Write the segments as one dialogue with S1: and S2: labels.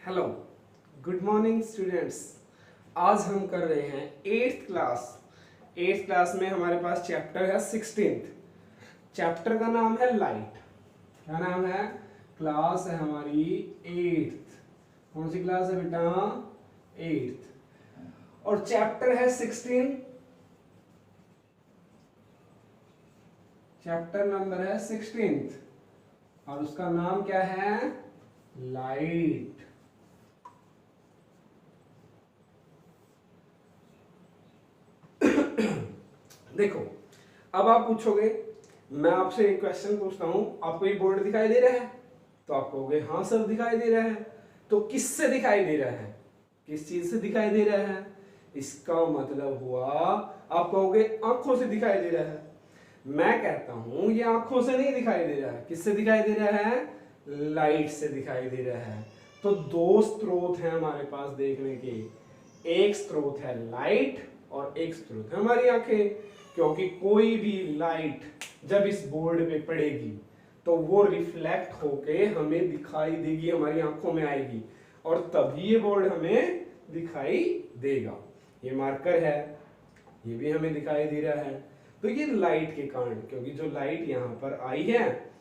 S1: Hello, good morning students. आज हम कर रहे हैं 8th क्लास। 8th क्लास में हमारे पास चैप्टर है 16th। चैप्टर का नाम है लाइट। क्या नाम है? क्लास है हमारी 8th। कौन सी क्लास है बेटा? 8th। और चैप्टर है 16। चैप्टर नंबर है 16th और उसका नाम क्या है? लाइट। देखो, अब आप पूछोगे, मैं आपसे एक क्वेश्चन पूछता हूं, आपको ये बोर्ड दिखाई दे रहा है? तो आप कहोगे हाँ सर दिखाई दे रहा है। तो किससे दिखाई दे रहा है? किस चीज से दिखाई दे रहा है? इसका मतलब हुआ, आप कहोगे आंखों से दिखाई दे रहा है। मैं कहता हूं ये आंखों से नहीं दिखाई दे रहा है। किससे दिखाई दे रहा है? लाइट से दिखाई दे रहा है। तो दो स्रोत हैं हमारे पास देखने के। एक स्रोत है लाइट और एक स्रोत है हमारी आंखें। क्योंकि कोई भी लाइट जब इस बोर्ड पे पड़ेगी तो वो रिफ्लेक्ट होके हमें दिखाई देगी, हमारी आंखों में आएगी और तभी ये बोर्ड हमें दिखाई देगा। ये मार्कर है, ये भी हमें दिखाई दे रहा है। तो ये लाइट के कारण, क्योंकि जो लाइट यहाँ पर आई है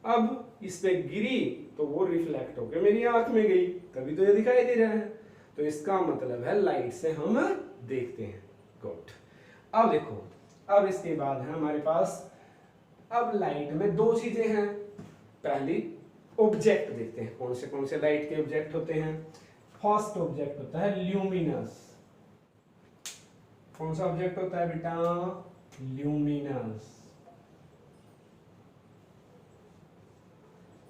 S1: अब इस पे गिरी तो वो रिफ्लेक्ट होकर मेरी आंख में गई, तभी तो ये दिखाई दे रहा है। तो इसका मतलब है लाइट से हम देखते हैं। गुड। अब देखो, अब इसके बाद है हमारे पास, अब लाइट में दो चीजें हैं। पहली ऑब्जेक्ट देखते हैं, कौन से लाइट के ऑब्जेक्ट होते हैं। फर्स्ट ऑब्जेक्ट होता है ल्यूमिनस। कौन सा ऑब्जेक्ट होता है बेटा? ल्यूमिनस।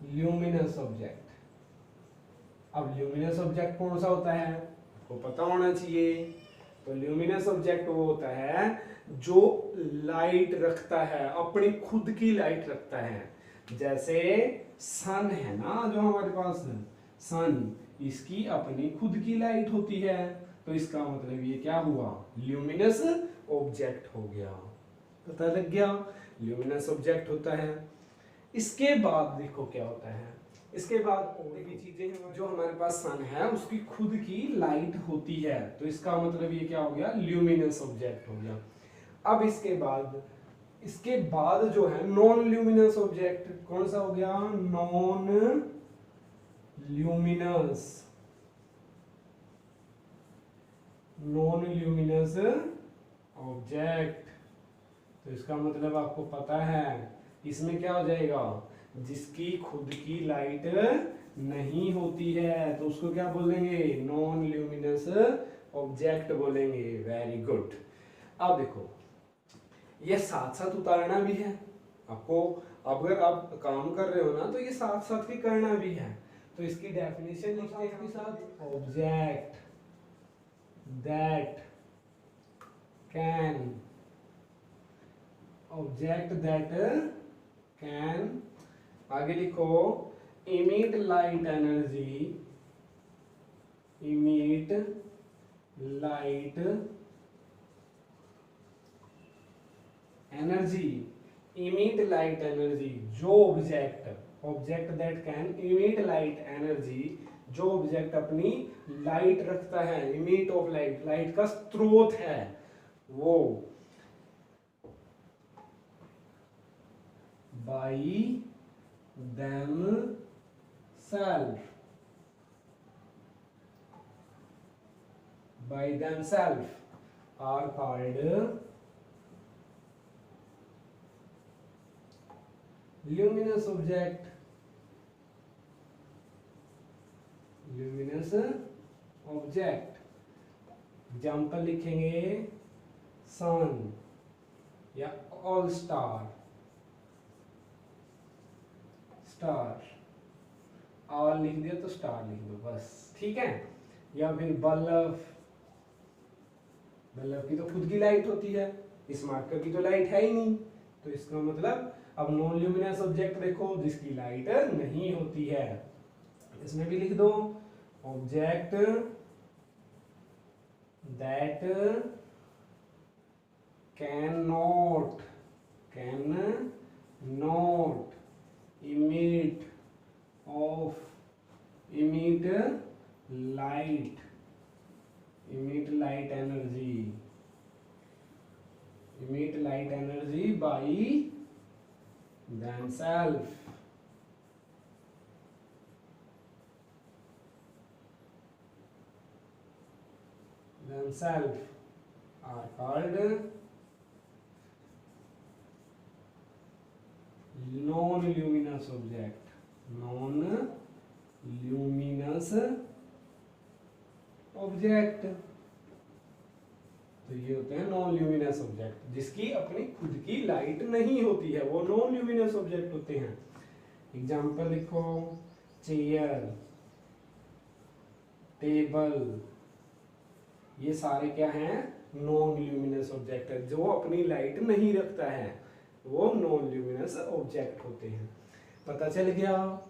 S1: Luminous object. अब ल्यूमिनस ऑब्जेक्ट कौन सा होता है आपको पता होना चाहिए। तो ल्यूमिनस ऑब्जेक्ट वो होता है जो लाइट रखता है, अपनी खुद की लाइट रखता है। जैसे सन है ना, जो हमारे पास सन, इसकी अपनी खुद की लाइट होती है। तो इसका मतलब ये क्या हुआ? ल्यूमिनस ऑब्जेक्ट हो गया। पता लग गया? ल्यूमिनस ऑब्जेक्ट होता है। इसके बाद देखो क्या होता है। इसके बाद और भी चीजें हैं। जो हमारे पास सन है उसकी खुद की लाइट होती है, तो इसका मतलब ये क्या हो गया? ल्यूमिनस ऑब्जेक्ट हो गया। अब इसके बाद जो है नॉन ल्यूमिनस ऑब्जेक्ट, कौन सा हो गया? Non luminous. Non luminous object, तो इसका मतलब आपको पता है इसमें क्या हो जाएगा? जिसकी खुद की लाइट नहीं होती है तो उसको क्या बोलेंगे? नॉन ल्यूमिनस ऑब्जेक्ट बोलेंगे। Very good. अब देखो, ये साथ साथ उतारना भी है आपको। अगर आप काम कर रहे हो ना तो ये साथ साथ भी करना भी है। तो इसकी डेफिनेशन लिखते हैं इसके साथ। Object that can, object that can, आगे लिखो, emit light energy, emit light energy, emit light energy. जो object that can emit light energy, जो ऑब्जेक्ट अपनी लाइट रखता है, इमिट ऑफ लाइट, लाइट का स्रोत है वो, by themselves, by themselves are called luminous object, luminous object। Example लिखेंगे सन या ऑल स्टार, स्टार, ऑल लिख दिया तो स्टार लिख दो बस, ठीक है। या फिर बल्ब, बल्ब की तो खुद की लाइट होती है, इस मार्कर की तो लाइट है ही नहीं। तो इसका मतलब अब नॉन ल्यूमिनस ऑब्जेक्ट देखो जिसकी लाइट नहीं होती है, इसमें भी लिख दो object that can not emit light, emit light energy by themselves. Themselves are called non-luminous object. Non-luminous object, तो ये होते हैं नॉन ल्यूमिनस ऑब्जेक्ट, जिसकी अपनी खुद की लाइट नहीं होती है, वो नॉन ल्यूमिनस ऑब्जेक्ट होते हैं। एग्जांपल लिखो, चेयर, टेबल, ये सारे क्या हैं? नॉन ल्यूमिनस ऑब्जेक्ट है, जो अपनी लाइट नहीं रखता है, वो नॉन ल्यूमिनस ऑब्जेक्ट होते हैं। पता चल गया।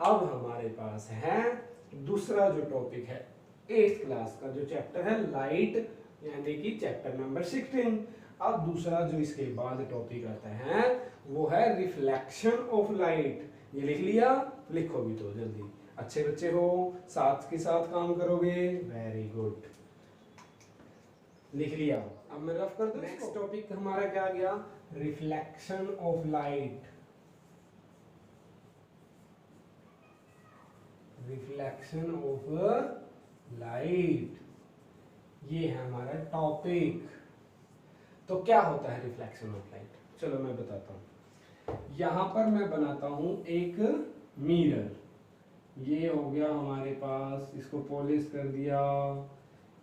S1: अब हमारे पास है दूसरा जो टॉपिक है 8th क्लास का, जो चैप्टर है लाइट, यानी कि चैप्टर नंबर 16। अब दूसरा जो इसके बाद टॉपिक आता है वो है रिफ्लेक्शन ऑफ लाइट। ये लिख लिया? लिखो भी तो जल्दी, अच्छे बच्चे हो, साथ के साथ काम करोगे, वेरी गुड, लिख लिया। अब मैं रफ कर दूं। नेक्स्ट टॉपिक हमारा क्या गया? Reflection of light. Reflection of light, ये है हमारा टॉपिक। तो क्या होता है रिफ्लेक्शन ऑफ लाइट? चलो मैं बताता हूं। यहां पर मैं बनाता हूं एक मिरर, ये हो गया हमारे पास, इसको पॉलिश कर दिया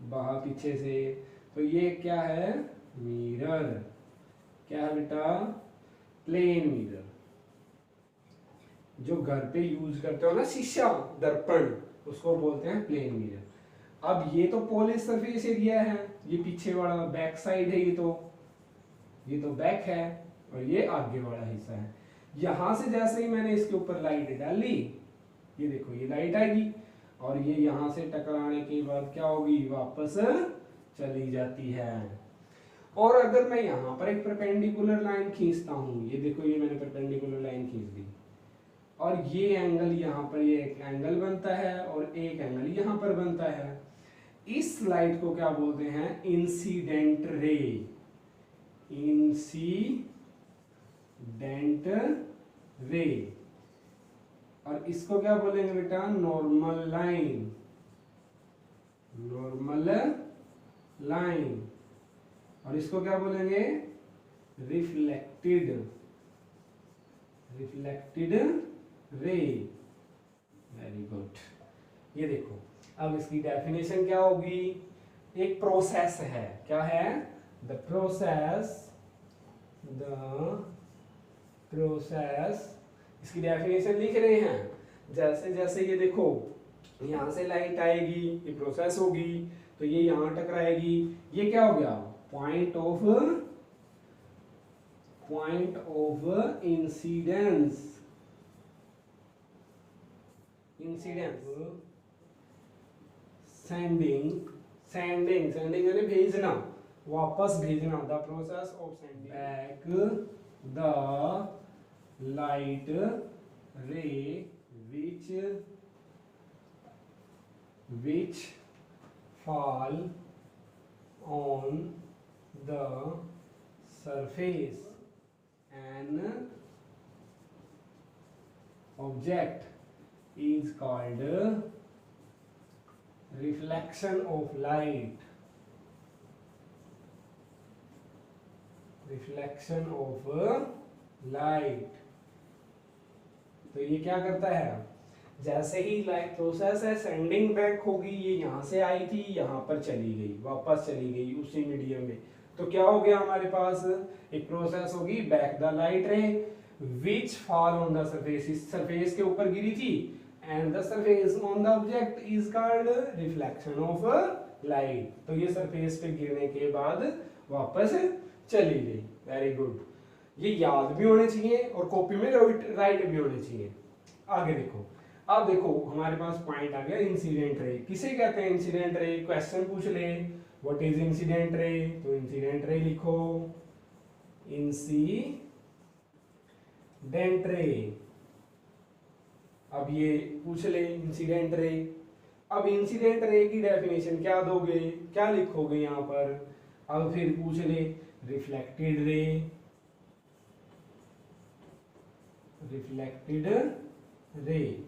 S1: बाहर पीछे से, तो ये क्या है? मिरर। क्या है बेटा? प्लेन मिरर, जो घर पे यूज करते हो ना, शीशा, दर्पण, उसको बोलते हैं प्लेन मिरर। अब ये तो पॉलिश सरफेस एरिया है, ये पीछे वाला बैक साइड है, ये तो बैक है, और ये आगे वाला हिस्सा है। यहां से जैसे ही मैंने इसके ऊपर लाइट डाली, ये देखो ये लाइट आएगी, और ये यहां से टकराने के बाद क्या होगी? वापस चली जाती है। और अगर मैं यहां पर एक परपेंडिकुलर लाइन खींचता हूं, ये देखो ये मैंने परपेंडिकुलर लाइन खींच दी, और ये एंगल यहाँ पर, ये एक एंगल बनता है और एक एंगल यहाँ पर बनता है। इस लाइट को क्या बोलते हैं? Incident ray. Incident ray. और इसको क्या बोलेंगे बेटा? Normal line. Normal line. और इसको क्या बोलेंगे? Reflected. Reflected ray. Very good. ये देखो, अब इसकी डेफिनेशन क्या होगी? एक प्रोसेस है, क्या है? द प्रोसेस, इसकी डेफिनेशन लिख रहे हैं। जैसे जैसे ये देखो, यहां से लाइट आएगी, ये प्रोसेस होगी, तो ये यहां टकराएगी, ये क्या हो गया? Point of incidence. सेंडिंग यानी भेजना, वापस भेजना। The process of sending back the light रे which fall on the surface an object is called reflection of light. Reflection of light. तो ये क्या करता है? जैसे ही लाइट प्रोसेस है, सेंडिंग बैक होगी, ये यहाँ से आई थी, यहाँ पर चली गई, वापस चली गई उसी मीडियम में, तो क्या हो गया हमारे पास? एक प्रोसेस होगी, बैक द लाइट रे विच फॉल ऑन द सरफेस, इस सरफेस के ऊपर गिरी थी, and the surface on the object is called reflection of light. तो ये सरफेस पे गिरने के बाद वापस चली गई। वेरी गुड, ये याद भी होने चाहिए और कॉपी में राइट भी होने चाहिए। आगे देखो, अब देखो हमारे पास पॉइंट आ गया इंसिडेंट रे। किसे कहते हैं इंसिडेंट रे? क्वेश्चन पूछ ले, व्हाट इज इंसिडेंट रे? तो इंसिडेंट रे लिखो, इंसिडेंट रे। अब ये पूछ ले इंसिडेंट रे, अब इंसिडेंट रे की डेफिनेशन क्या दोगे, क्या लिखोगे यहाँ पर? अब फिर पूछ ले रिफ्लेक्टेड रे, रिफ्लेक्टेड रे,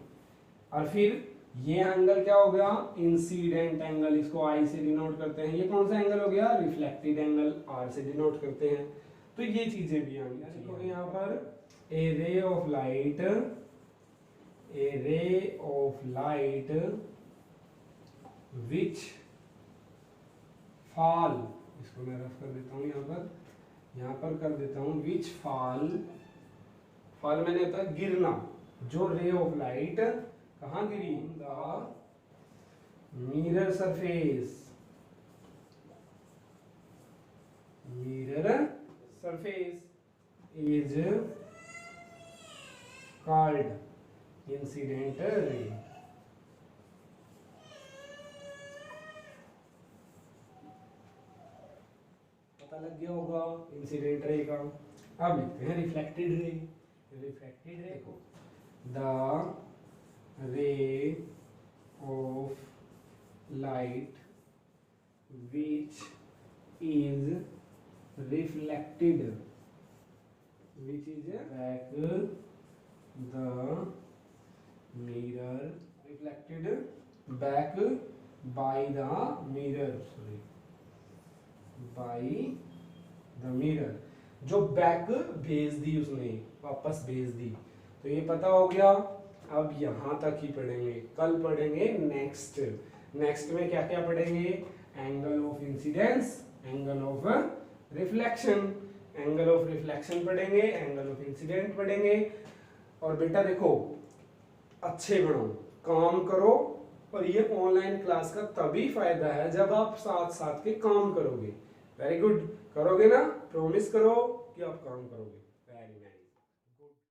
S1: और फिर ये एंगल क्या हो गया? इंसिडेंट एंगल, इसको आई से डिनोट करते हैं। ये कौन सा एंगल हो गया? रिफ्लेक्टेड एंगल, आर से डिनोट करते हैं। तो ये चीजें भी आनी चाहिए। यहाँ पर ए रे ऑफ लाइट, ए रे ऑफ लाइट विच फॉल, इसको मैं रफ कर देता हूँ यहाँ पर कर देता हूँ विच फॉल, फॉल मैंने होता है गिरना, जो रे ऑफ लाइट कहाँ गिरी? The mirror surface, mirror surface is called incident ray. पता लग गया होगा इंसिडेंट रे का। अब लिखते हैं रिफ्लेक्टेड रे। रिफ्लेक्टेड रे को the ray of light which is reflected, which is back the mirror, reflected back by the mirror, sorry, by the mirror, जो बैक भेज दी उसने, वापस भेज दी। तो ये पता हो गया। अब यहाँ तक ही पढ़ेंगे, कल पढ़ेंगे नेक्स्ट। नेक्स्ट में क्या क्या पढ़ेंगे? Angle of incidence, angle of reflection, angle of reflection पढ़ेंगे, एंगल ऑफ इंसिडेंट पढ़ेंगे। और बेटा देखो, अच्छे बनो, काम करो, और ये ऑनलाइन क्लास का तभी फायदा है जब आप साथ साथ के काम करोगे। वेरी गुड, करोगे ना? प्रॉमिस करो कि आप काम करोगे। Very nice.